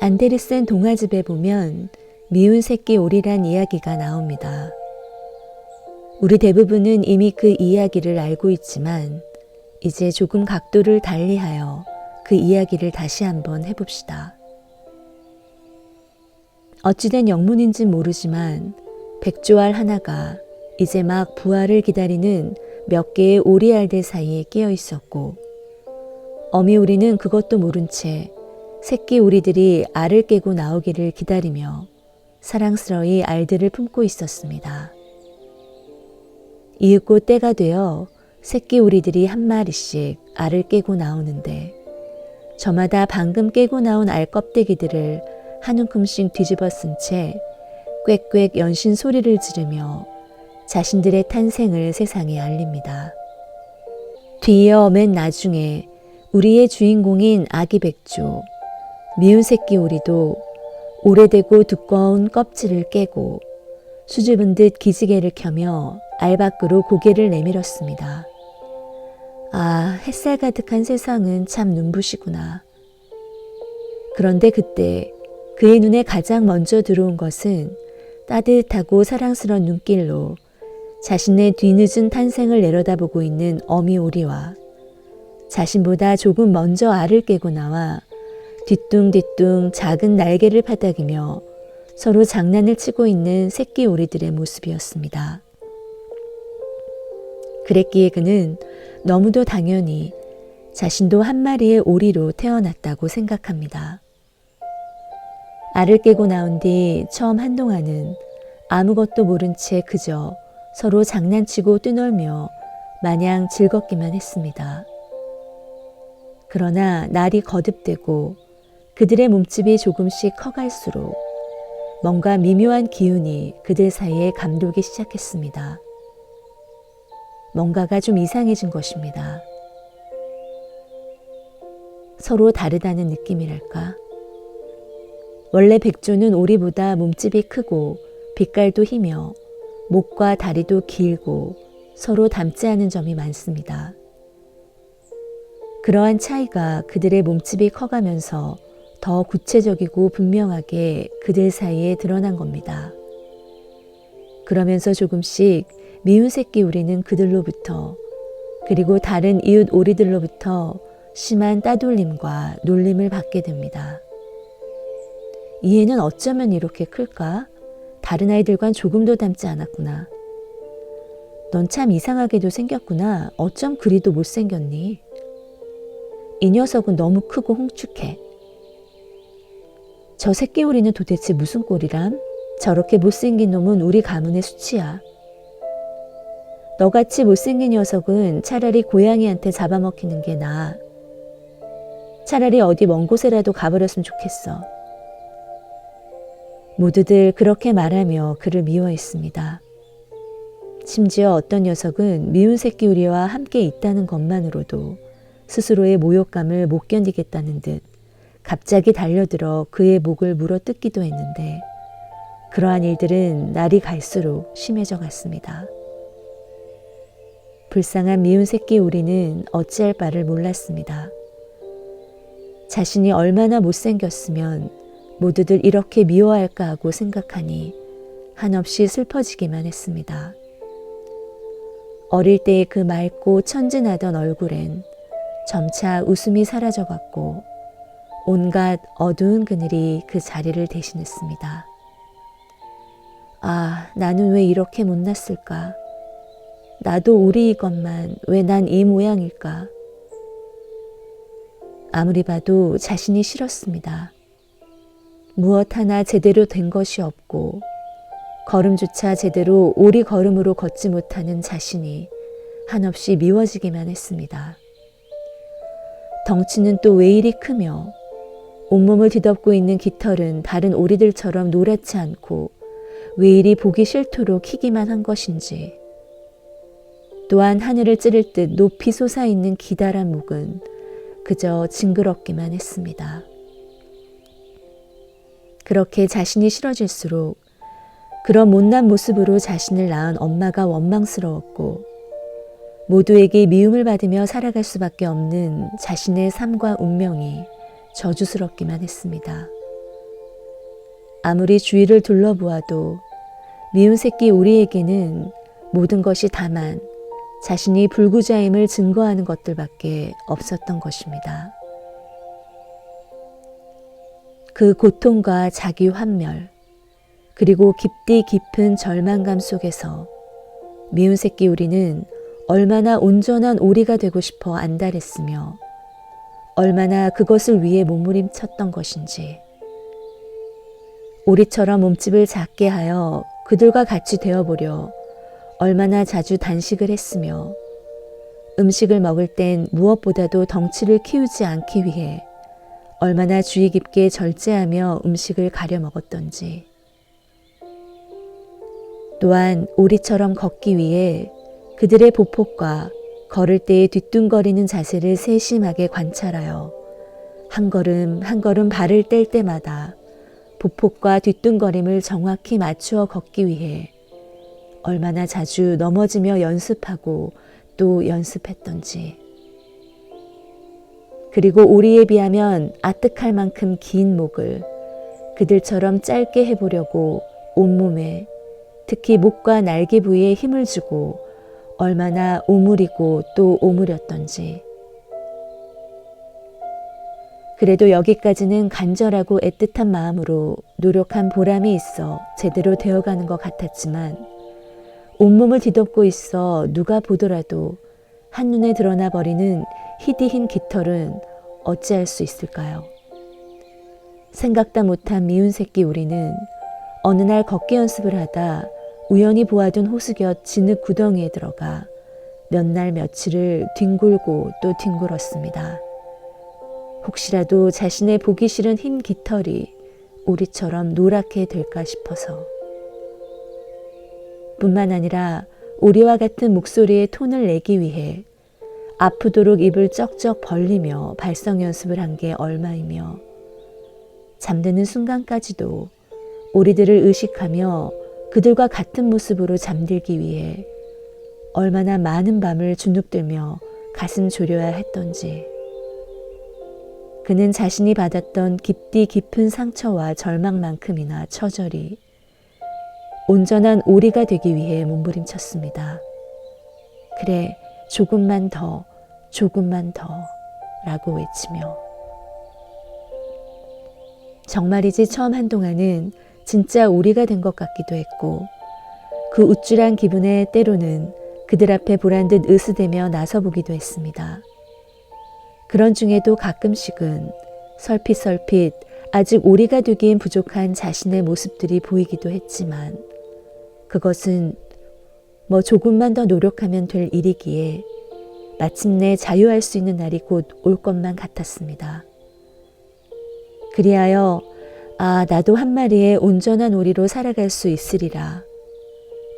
안데르센 동화집에 보면 미운 새끼 오리란 이야기가 나옵니다. 우리 대부분은 이미 그 이야기를 알고 있지만 이제 조금 각도를 달리하여 그 이야기를 다시 한번 해봅시다. 어찌된 영문인진 모르지만 백조알 하나가 이제 막 부화를 기다리는 몇 개의 오리알들 사이에 끼어 있었고, 어미 오리는 그것도 모른 채 새끼 오리들이 알을 깨고 나오기를 기다리며 사랑스러이 알들을 품고 있었습니다. 이윽고 때가 되어 새끼 오리들이 한 마리씩 알을 깨고 나오는데, 저마다 방금 깨고 나온 알 껍데기들을 한 움큼씩 뒤집어 쓴 채 꽥꽥 연신 소리를 지르며 자신들의 탄생을 세상에 알립니다. 뒤이어 맨 나중에 우리의 주인공인 아기 백조, 미운 새끼 오리도 오래되고 두꺼운 껍질을 깨고 수줍은 듯 기지개를 켜며 알 밖으로 고개를 내밀었습니다. 아, 햇살 가득한 세상은 참 눈부시구나. 그런데 그때 그의 눈에 가장 먼저 들어온 것은 따뜻하고 사랑스러운 눈길로 자신의 뒤늦은 탄생을 내려다보고 있는 어미 오리와 자신보다 조금 먼저 알을 깨고 나와 뒤뚱뒤뚱 작은 날개를 파닥이며 서로 장난을 치고 있는 새끼 오리들의 모습이었습니다. 그랬기에 그는 너무도 당연히 자신도 한 마리의 오리로 태어났다고 생각합니다. 알을 깨고 나온 뒤 처음 한동안은 아무것도 모른 채 그저 서로 장난치고 뛰놀며 마냥 즐겁기만 했습니다. 그러나 날이 거듭되고 그들의 몸집이 조금씩 커갈수록 뭔가 미묘한 기운이 그들 사이에 감돌기 시작했습니다. 뭔가가 좀 이상해진 것입니다. 서로 다르다는 느낌이랄까? 원래 백조는 오리보다 몸집이 크고 빛깔도 희며 목과 다리도 길고 서로 닮지 않은 점이 많습니다. 그러한 차이가 그들의 몸집이 커가면서 더 구체적이고 분명하게 그들 사이에 드러난 겁니다. 그러면서 조금씩 미운 새끼 오리는 그들로부터, 그리고 다른 이웃 오리들로부터 심한 따돌림과 놀림을 받게 됩니다. 이 애는 어쩌면 이렇게 클까? 다른 아이들과는 조금도 닮지 않았구나. 넌 참 이상하게도 생겼구나. 어쩜 그리도 못생겼니? 이 녀석은 너무 크고 홍축해. 저 새끼 오리는 도대체 무슨 꼴이람? 저렇게 못생긴 놈은 우리 가문의 수치야. 너같이 못생긴 녀석은 차라리 고양이한테 잡아먹히는 게 나아. 차라리 어디 먼 곳에라도 가버렸으면 좋겠어. 모두들 그렇게 말하며 그를 미워했습니다. 심지어 어떤 녀석은 미운 새끼 오리와 함께 있다는 것만으로도 스스로의 모욕감을 못 견디겠다는 듯 갑자기 달려들어 그의 목을 물어뜯기도 했는데, 그러한 일들은 날이 갈수록 심해져 갔습니다. 불쌍한 미운 새끼 오리는 어찌할 바를 몰랐습니다. 자신이 얼마나 못생겼으면 모두들 이렇게 미워할까 하고 생각하니 한없이 슬퍼지기만 했습니다. 어릴 때의 그 맑고 천진하던 얼굴엔 점차 웃음이 사라져갔고 온갖 어두운 그늘이 그 자리를 대신했습니다. 아, 나는 왜 이렇게 못났을까? 나도 오리이건만 왜 난 이 모양일까? 아무리 봐도 자신이 싫었습니다. 무엇 하나 제대로 된 것이 없고 걸음조차 제대로 오리 걸음으로 걷지 못하는 자신이 한없이 미워지기만 했습니다. 덩치는 또 왜 이리 크며 온몸을 뒤덮고 있는 깃털은 다른 오리들처럼 노랗지 않고 왜 이리 보기 싫도록 희기만 한 것인지, 또한 하늘을 찌를 듯 높이 솟아있는 기다란 목은 그저 징그럽기만 했습니다. 그렇게 자신이 싫어질수록 그런 못난 모습으로 자신을 낳은 엄마가 원망스러웠고, 모두에게 미움을 받으며 살아갈 수밖에 없는 자신의 삶과 운명이 저주스럽기만 했습니다. 아무리 주위를 둘러보아도 미운 새끼 우리에게는 모든 것이 다만 자신이 불구자임을 증거하는 것들밖에 없었던 것입니다. 그 고통과 자기 환멸, 그리고 깊디 깊은 절망감 속에서 미운 새끼 우리는 얼마나 온전한 오리가 되고 싶어 안달했으며 얼마나 그것을 위해 몸부림쳤던 것인지, 오리처럼 몸집을 작게 하여 그들과 같이 되어보려 얼마나 자주 단식을 했으며 음식을 먹을 땐 무엇보다도 덩치를 키우지 않기 위해 얼마나 주의 깊게 절제하며 음식을 가려 먹었던지, 또한 오리처럼 걷기 위해 그들의 보폭과 걸을 때의 뒤뚱거리는 자세를 세심하게 관찰하여 한 걸음 한 걸음 발을 뗄 때마다 보폭과 뒤뚱거림을 정확히 맞추어 걷기 위해 얼마나 자주 넘어지며 연습하고 또 연습했던지, 그리고 오리에 비하면 아뜩할 만큼 긴 목을 그들처럼 짧게 해보려고 온몸에, 특히 목과 날개 부위에 힘을 주고 얼마나 오므리고 또 오므렸던지, 그래도 여기까지는 간절하고 애틋한 마음으로 노력한 보람이 있어 제대로 되어가는 것 같았지만 온몸을 뒤덮고 있어 누가 보더라도 한눈에 드러나 버리는 희디 흰 깃털은 어찌할 수 있을까요? 생각다 못한 미운 새끼 우리는 어느 날 걷기 연습을 하다 우연히 보아둔 호수곁 진흙 구덩이에 들어가 몇 날 며칠을 뒹굴고 또 뒹굴었습니다. 혹시라도 자신의 보기 싫은 흰 깃털이 오리처럼 노랗게 될까 싶어서. 뿐만 아니라 오리와 같은 목소리의 톤을 내기 위해 아프도록 입을 쩍쩍 벌리며 발성 연습을 한 게 얼마이며, 잠드는 순간까지도 오리들을 의식하며 그들과 같은 모습으로 잠들기 위해 얼마나 많은 밤을 주눅들며 가슴 졸여야 했던지, 그는 자신이 받았던 깊디 깊은 상처와 절망만큼이나 처절히 온전한 오리가 되기 위해 몸부림쳤습니다. 그래, 조금만 더, 조금만 더 라고 외치며. 정말이지 처음 한동안은 진짜 오리가 된 것 같기도 했고, 그 우쭐한 기분에 때로는 그들 앞에 보란듯 으스대며 나서보기도 했습니다. 그런 중에도 가끔씩은 설핏설핏 아직 오리가 되기엔 부족한 자신의 모습들이 보이기도 했지만, 그것은 뭐 조금만 더 노력하면 될 일이기에 마침내 자유할 수 있는 날이 곧 올 것만 같았습니다. 그리하여 나도 한 마리의 온전한 오리로 살아갈 수 있으리라.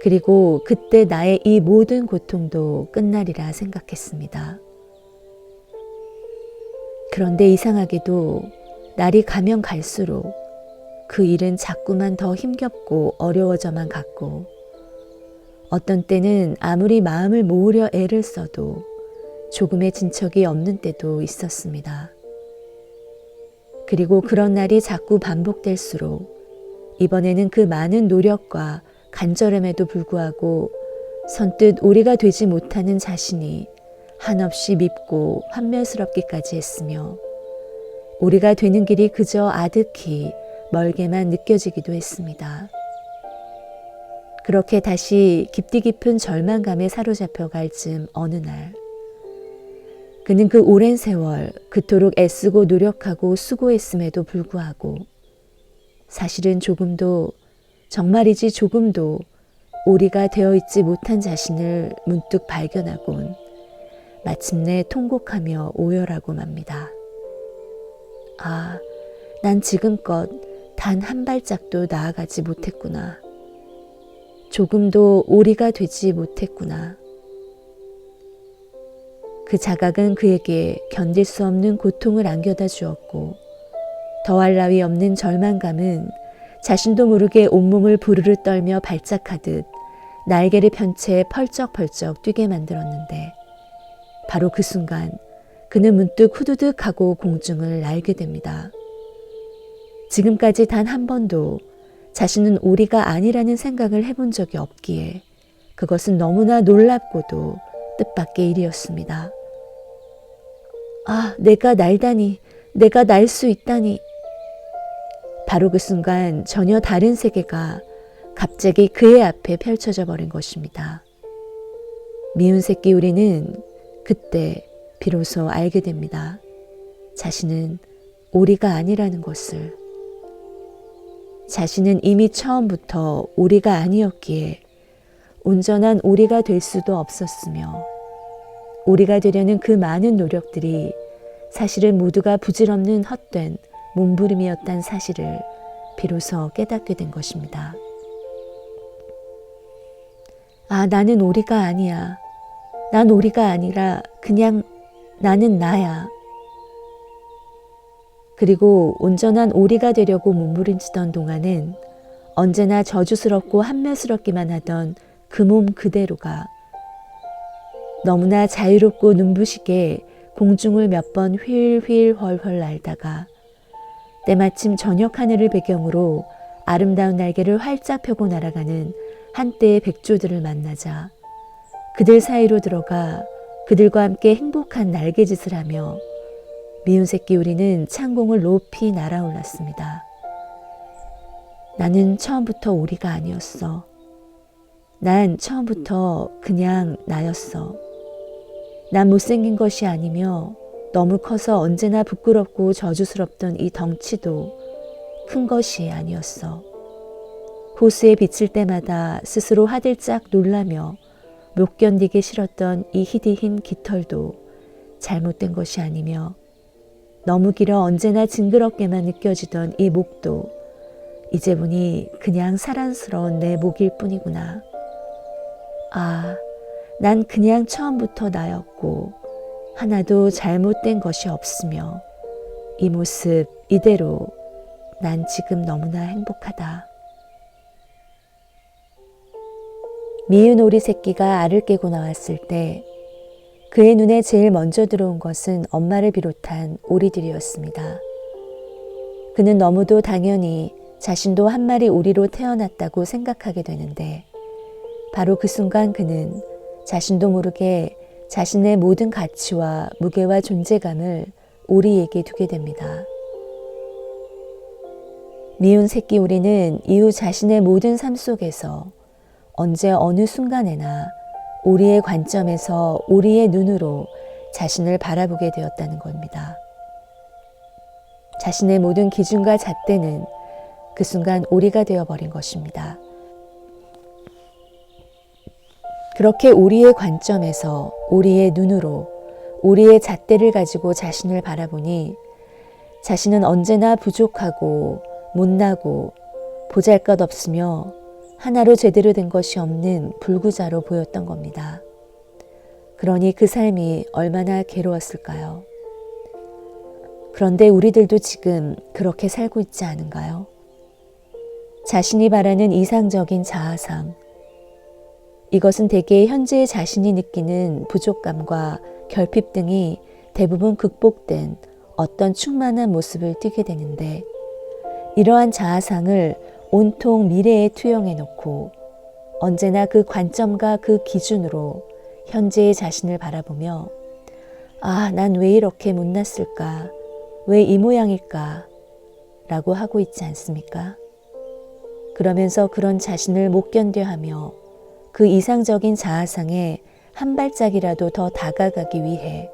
그리고 그때 나의 이 모든 고통도 끝나리라 생각했습니다. 그런데 이상하게도 날이 가면 갈수록 그 일은 자꾸만 더 힘겹고 어려워져만 갔고, 어떤 때는 아무리 마음을 모으려 애를 써도 조금의 진척이 없는 때도 있었습니다. 그리고 그런 날이 자꾸 반복될수록 이번에는 그 많은 노력과 간절함에도 불구하고 선뜻 오리가 되지 못하는 자신이 한없이 밉고 환멸스럽기까지 했으며, 오리가 되는 길이 그저 아득히 멀게만 느껴지기도 했습니다. 그렇게 다시 깊디 깊은 절망감에 사로잡혀 갈 즈음 어느 날, 그는 그 오랜 세월 그토록 애쓰고 노력하고 수고했음에도 불구하고 사실은 조금도, 정말이지 조금도 오리가 되어 있지 못한 자신을 문득 발견하곤 마침내 통곡하며 오열하고 맙니다. 난 지금껏 단 한 발짝도 나아가지 못했구나. 조금도 오리가 되지 못했구나. 그 자각은 그에게 견딜 수 없는 고통을 안겨다 주었고, 더할 나위 없는 절망감은 자신도 모르게 온몸을 부르르 떨며 발작하듯 날개를 편 채 펄쩍펄쩍 뛰게 만들었는데, 바로 그 순간 그는 문득 후두둑 하고 공중을 날게 됩니다. 지금까지 단 한 번도 자신은 오리가 아니라는 생각을 해본 적이 없기에 그것은 너무나 놀랍고도 뜻밖의 일이었습니다. 아, 내가 날다니, 내가 날 수 있다니. 바로 그 순간 전혀 다른 세계가 갑자기 그의 앞에 펼쳐져 버린 것입니다. 미운 새끼 우리는 그때 비로소 알게 됩니다. 자신은 오리가 아니라는 것을. 자신은 이미 처음부터 오리가 아니었기에 온전한 오리가 될 수도 없었으며 오리가 되려는 그 많은 노력들이 사실은 모두가 부질없는 헛된 몸부림이었다는 사실을 비로소 깨닫게 된 것입니다. 아, 나는 오리가 아니야. 난 오리가 아니라 그냥 나는 나야. 그리고 온전한 오리가 되려고 몸부림치던 동안은 언제나 저주스럽고 한며스럽기만 하던 그 몸 그대로가 너무나 자유롭고 눈부시게 공중을 몇 번 휠휠 헐헐 날다가 때마침 저녁 하늘을 배경으로 아름다운 날개를 활짝 펴고 날아가는 한때의 백조들을 만나자 그들 사이로 들어가 그들과 함께 행복한 날개짓을 하며 미운 새끼 우리는 창공을 높이 날아올랐습니다. 나는 처음부터 오리가 아니었어. 난 처음부터 그냥 나였어. 난 못생긴 것이 아니며 너무 커서 언제나 부끄럽고 저주스럽던 이 덩치도 큰 것이 아니었어. 호수에 비칠 때마다 스스로 화들짝 놀라며 못 견디게 싫었던 이 희디 흰 깃털도 잘못된 것이 아니며 너무 길어 언제나 징그럽게만 느껴지던 이 목도 이제 보니 그냥 사랑스러운 내 목일 뿐이구나. 아, 난 그냥 처음부터 나였고 하나도 잘못된 것이 없으며 이 모습 이대로 난 지금 너무나 행복하다. 미운 오리 새끼가 알을 깨고 나왔을 때 그의 눈에 제일 먼저 들어온 것은 엄마를 비롯한 오리들이었습니다. 그는 너무도 당연히 자신도 한 마리 오리로 태어났다고 생각하게 되는데 바로 그 순간 그는 자신도 모르게 자신의 모든 가치와 무게와 존재감을 오리에게 두게 됩니다. 미운 새끼 오리는 이후 자신의 모든 삶 속에서 언제 어느 순간에나 오리의 관점에서 오리의 눈으로 자신을 바라보게 되었다는 겁니다. 자신의 모든 기준과 잣대는 그 순간 오리가 되어버린 것입니다. 그렇게 오리의 관점에서 오리의 눈으로 오리의 잣대를 가지고 자신을 바라보니 자신은 언제나 부족하고 못나고 보잘것없으며 하나로 제대로 된 것이 없는 불구자로 보였던 겁니다. 그러니 그 삶이 얼마나 괴로웠을까요? 그런데 우리들도 지금 그렇게 살고 있지 않은가요? 자신이 바라는 이상적인 자아상, 이것은 대개 현재의 자신이 느끼는 부족감과 결핍 등이 대부분 극복된 어떤 충만한 모습을 띠게 되는데 이러한 자아상을 온통 미래에 투영해 놓고 언제나 그 관점과 그 기준으로 현재의 자신을 바라보며 아, 난 왜 이렇게 못났을까? 왜 이 모양일까? 라고 하고 있지 않습니까? 그러면서 그런 자신을 못 견뎌하며 그 이상적인 자아상에 한 발짝이라도 더 다가가기 위해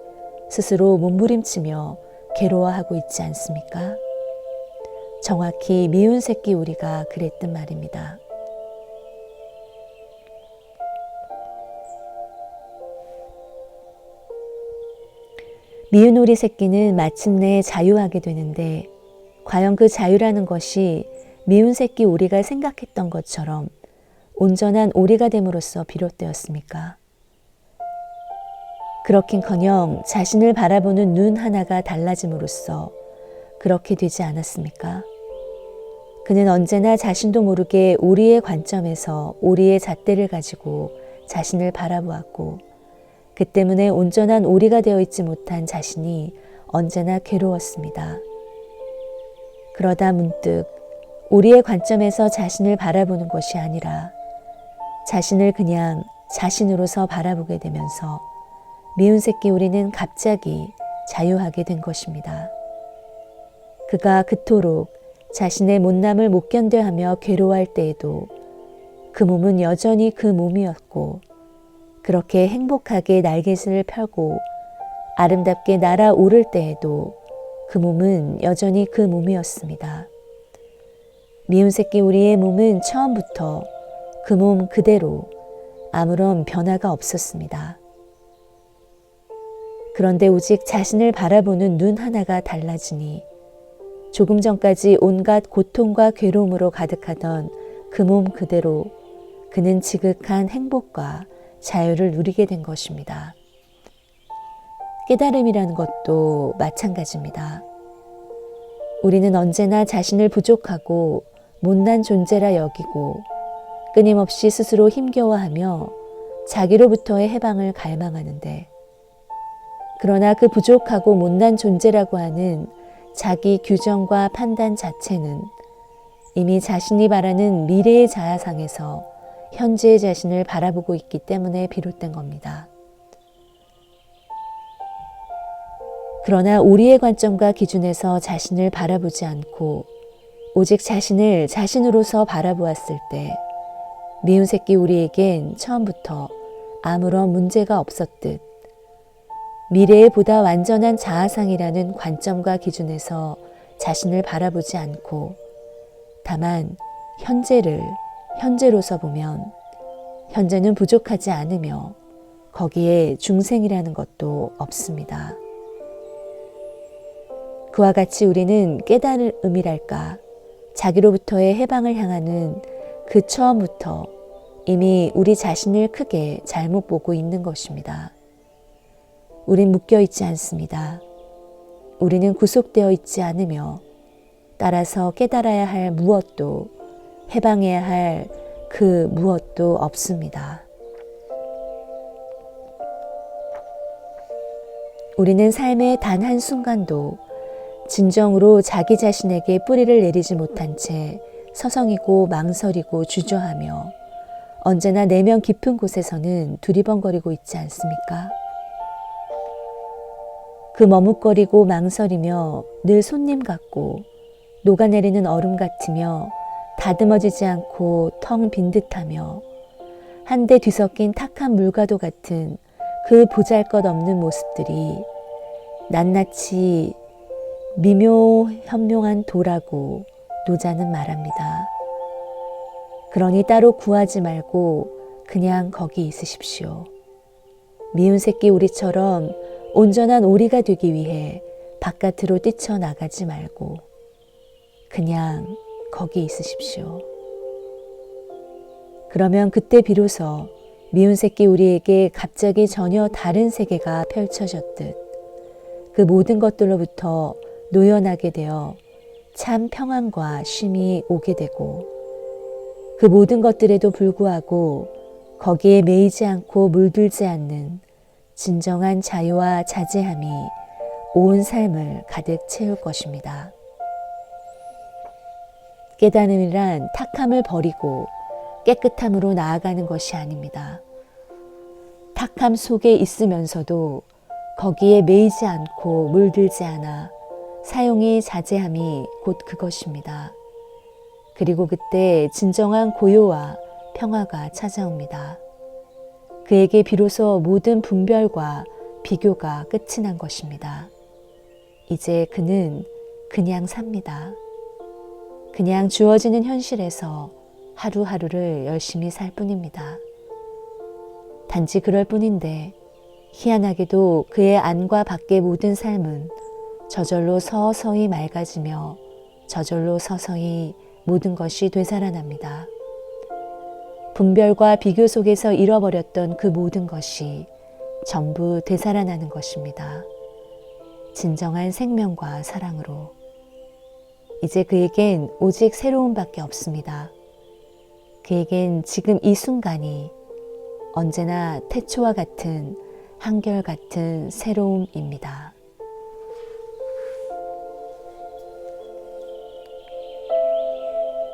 스스로 몸부림치며 괴로워하고 있지 않습니까? 정확히 미운 새끼 우리가 그랬단 말입니다. 미운 오리 새끼는 마침내 자유하게 되는데 과연 그 자유라는 것이 미운 새끼 오리가 생각했던 것처럼 온전한 오리가 됨으로써 비롯되었습니까? 그렇긴커녕 자신을 바라보는 눈 하나가 달라짐으로써 그렇게 되지 않았습니까? 그는 언제나 자신도 모르게 오리의 관점에서 오리의 잣대를 가지고 자신을 바라보았고 그 때문에 온전한 오리가 되어 있지 못한 자신이 언제나 괴로웠습니다. 그러다 문득 우리의 관점에서 자신을 바라보는 것이 아니라 자신을 그냥 자신으로서 바라보게 되면서 미운 새끼 우리는 갑자기 자유하게 된 것입니다. 그가 그토록 자신의 못남을 못 견뎌하며 괴로워할 때에도 그 몸은 여전히 그 몸이었고, 그렇게 행복하게 날개를 펴고 아름답게 날아오를 때에도 그 몸은 여전히 그 몸이었습니다. 미운 새끼 우리의 몸은 처음부터 그 몸 그대로 아무런 변화가 없었습니다. 그런데 오직 자신을 바라보는 눈 하나가 달라지니 조금 전까지 온갖 고통과 괴로움으로 가득하던 그 몸 그대로 그는 지극한 행복과 자유를 누리게 된 것입니다. 깨달음이라는 것도 마찬가지입니다. 우리는 언제나 자신을 부족하고 못난 존재라 여기고 끊임없이 스스로 힘겨워하며 자기로부터의 해방을 갈망하는데, 그러나 그 부족하고 못난 존재라고 하는 자기 규정과 판단 자체는 이미 자신이 바라는 미래의 자아상에서 현재의 자신을 바라보고 있기 때문에 비롯된 겁니다. 그러나 우리의 관점과 기준에서 자신을 바라보지 않고 오직 자신을 자신으로서 바라보았을 때 미운 새끼 우리에겐 처음부터 아무런 문제가 없었듯 미래의 보다 완전한 자아상이라는 관점과 기준에서 자신을 바라보지 않고 다만 현재를 현재로서 보면 현재는 부족하지 않으며 거기에 중생이라는 것도 없습니다. 그와 같이 우리는 깨달음이랄까 자기로부터의 해방을 향하는 그 처음부터 이미 우리 자신을 크게 잘못 보고 있는 것입니다. 우린 묶여 있지 않습니다. 우리는 구속되어 있지 않으며 따라서 깨달아야 할 무엇도 해방해야 할 그 무엇도 없습니다. 우리는 삶의 단 한순간도 진정으로 자기 자신에게 뿌리를 내리지 못한 채 서성이고 망설이고 주저하며 언제나 내면 깊은 곳에서는 두리번거리고 있지 않습니까? 그 머뭇거리고 망설이며 늘 손님 같고 녹아내리는 얼음 같으며 다듬어지지 않고 텅 빈 듯하며 한데 뒤섞인 탁한 물과도 같은 그 보잘것없는 모습들이 낱낱이 미묘현명한 도라고 노자는 말합니다. 그러니 따로 구하지 말고 그냥 거기 있으십시오. 미운 새끼 우리처럼 온전한 오리가 되기 위해 바깥으로 뛰쳐나가지 말고 그냥 거기 있으십시오. 그러면 그때 비로소 미운 새끼 우리에게 갑자기 전혀 다른 세계가 펼쳐졌듯 그 모든 것들로부터 노연하게 되어 참 평안과 쉼이 오게 되고 그 모든 것들에도 불구하고 거기에 매이지 않고 물들지 않는 진정한 자유와 자제함이 온 삶을 가득 채울 것입니다. 깨달음이란 탁함을 버리고 깨끗함으로 나아가는 것이 아닙니다. 탁함 속에 있으면서도 거기에 매이지 않고 물들지 않아 사용이 자제함이 곧 그것입니다. 그리고 그때 진정한 고요와 평화가 찾아옵니다. 그에게 비로소 모든 분별과 비교가 끝이 난 것입니다. 이제 그는 그냥 삽니다. 그냥 주어지는 현실에서 하루하루를 열심히 살 뿐입니다. 단지 그럴 뿐인데 희한하게도 그의 안과 밖의 모든 삶은 저절로 서서히 맑아지며 저절로 서서히 모든 것이 되살아납니다. 분별과 비교 속에서 잃어버렸던 그 모든 것이 전부 되살아나는 것입니다. 진정한 생명과 사랑으로. 이제 그에겐 오직 새로움밖에 없습니다. 그에겐 지금 이 순간이 언제나 태초와 같은 한결같은 새로움입니다.